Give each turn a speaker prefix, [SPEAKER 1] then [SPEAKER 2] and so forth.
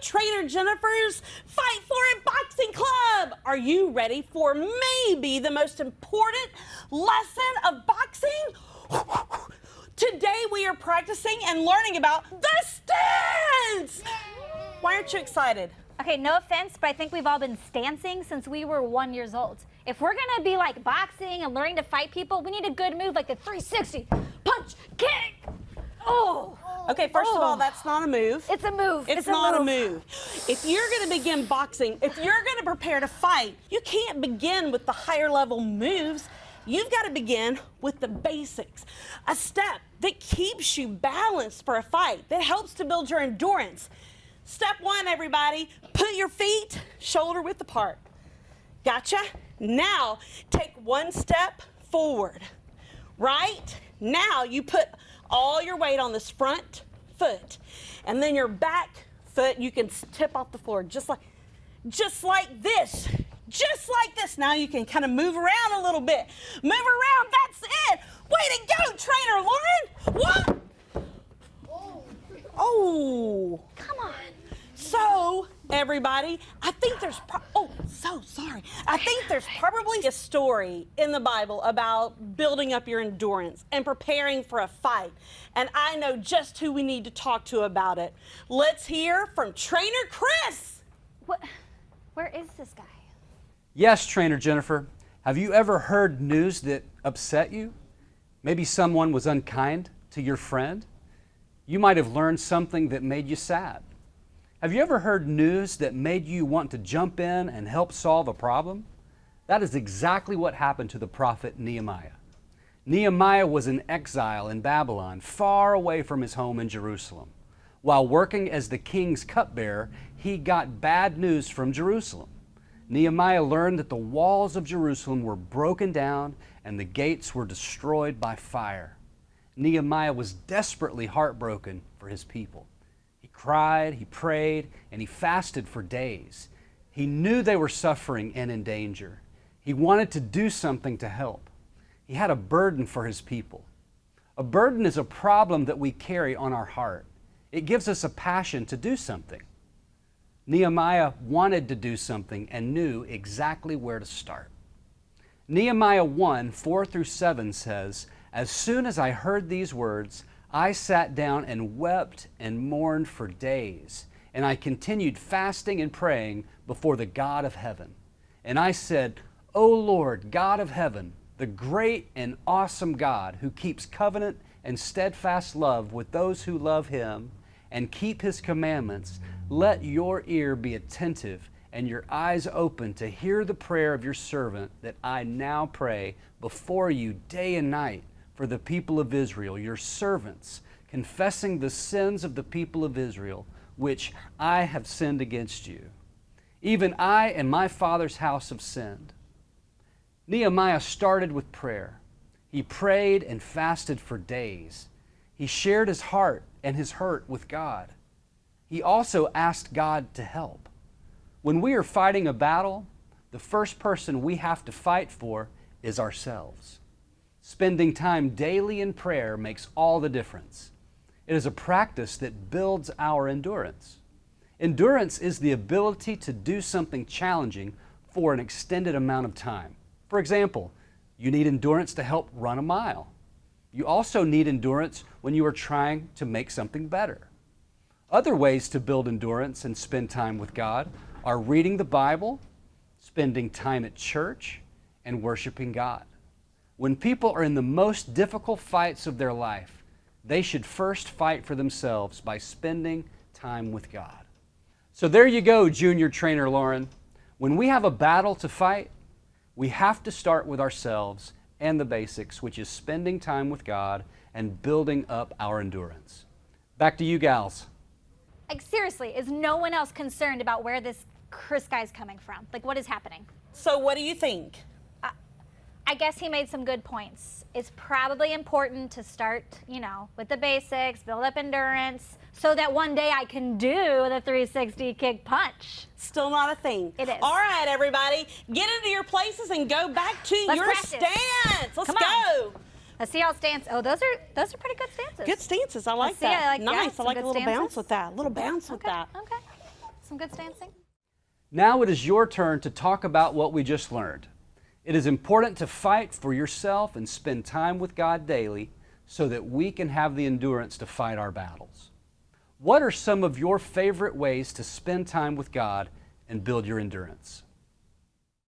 [SPEAKER 1] Trainer Jennifer's Fight For It Boxing Club. Are you ready for maybe the most important lesson of boxing? Today we are practicing and learning about the stance. Why aren't you excited?
[SPEAKER 2] Okay, no offense, but I think we've all been stancing since we were 1 year old. If we're gonna be like boxing and learning to fight people, we need a good move like the 360. Punch, kick. Oh.
[SPEAKER 1] Okay, first of all, that's not a move.
[SPEAKER 2] It's a move.
[SPEAKER 1] It's not a move. If you're going to begin boxing, if you're going to prepare to fight, you can't begin with the higher level moves. You've got to begin with the basics. A step that keeps you balanced for a fight, that helps to build your endurance. Step one, everybody, put your feet shoulder width apart. Gotcha? Now, take one step forward. Right? Now you put all your weight on this front foot, and then your back foot you can tip off the floor just like this. Just like this. Now you can kind of move around a little bit. Move around, that's it. Way to go, Trainer Lauren. What? Oh.
[SPEAKER 2] Come on.
[SPEAKER 1] So, everybody, I think there's I think there's probably a story in the Bible about building up your endurance and preparing for a fight. And I know just who we need to talk to about it. Let's hear from Trainer Chris.
[SPEAKER 2] What? Where is this guy?
[SPEAKER 3] Yes, Trainer Jennifer. Have you ever heard news that upset you? Maybe someone was unkind to your friend. You might have learned something that made you sad. Have you ever heard news that made you want to jump in and help solve a problem? That is exactly what happened to the prophet Nehemiah. Nehemiah was in exile in Babylon, far away from his home in Jerusalem. While working as the king's cupbearer, he got bad news from Jerusalem. Nehemiah learned that the walls of Jerusalem were broken down and the gates were destroyed by fire. Nehemiah was desperately heartbroken for his people. He cried, he prayed, and he fasted for days. He knew they were suffering and in danger. He wanted to do something to help. He had a burden for his people. A burden is a problem that we carry on our heart. It gives us a passion to do something. Nehemiah wanted to do something and knew exactly where to start. Nehemiah 1:4-7 says, "As soon as I heard these words, I sat down and wept and mourned for days, and I continued fasting and praying before the God of heaven. And I said, O Lord, God of heaven, the great and awesome God who keeps covenant and steadfast love with those who love Him and keep His commandments, let your ear be attentive and your eyes open to hear the prayer of your servant that I now pray before you day and night for the people of Israel, your servants, confessing the sins of the people of Israel, which I have sinned against you. Even I and my father's house have sinned." Nehemiah started with prayer. He prayed and fasted for days. He shared his heart and his hurt with God. He also asked God to help. When we are fighting a battle, the first person we have to fight for is ourselves. Spending time daily in prayer makes all the difference. It is a practice that builds our endurance. Endurance is the ability to do something challenging for an extended amount of time. For example, you need endurance to help run a mile. You also need endurance when you are trying to make something better. Other ways to build endurance and spend time with God are reading the Bible, spending time at church, and worshiping God. When people are in the most difficult fights of their life, they should first fight for themselves by spending time with God. So there you go, Junior Trainer Lauren. When we have a battle to fight, we have to start with ourselves and the basics, which is spending time with God and building up our endurance. Back to you gals.
[SPEAKER 2] Like seriously, is no one else concerned about where this Chris guy's coming from? Like what is happening?
[SPEAKER 1] So what do you think?
[SPEAKER 2] I guess he made some good points. It's probably important to start, with the basics, build up endurance, so that one day I can do the 360 kick punch.
[SPEAKER 1] Still not a thing.
[SPEAKER 2] It is.
[SPEAKER 1] All right, everybody, get into your places and go back to your
[SPEAKER 2] practice.
[SPEAKER 1] stance. Let's
[SPEAKER 2] Come
[SPEAKER 1] go.
[SPEAKER 2] on. Let's see y'all stance. Oh, those are pretty good stances.
[SPEAKER 1] Good stances. I like
[SPEAKER 2] Let's see,
[SPEAKER 1] that.
[SPEAKER 2] I like that.
[SPEAKER 1] Nice. I
[SPEAKER 2] Some
[SPEAKER 1] like a
[SPEAKER 2] good
[SPEAKER 1] little
[SPEAKER 2] stances.
[SPEAKER 1] bounce with that. A little bounce with that.
[SPEAKER 2] Okay. some good dancing?
[SPEAKER 3] Now it is your turn to talk about what we just learned. It is important to fight for yourself and spend time with God daily so that we can have the endurance to fight our battles. What are some of your favorite ways to spend time with God and build your endurance?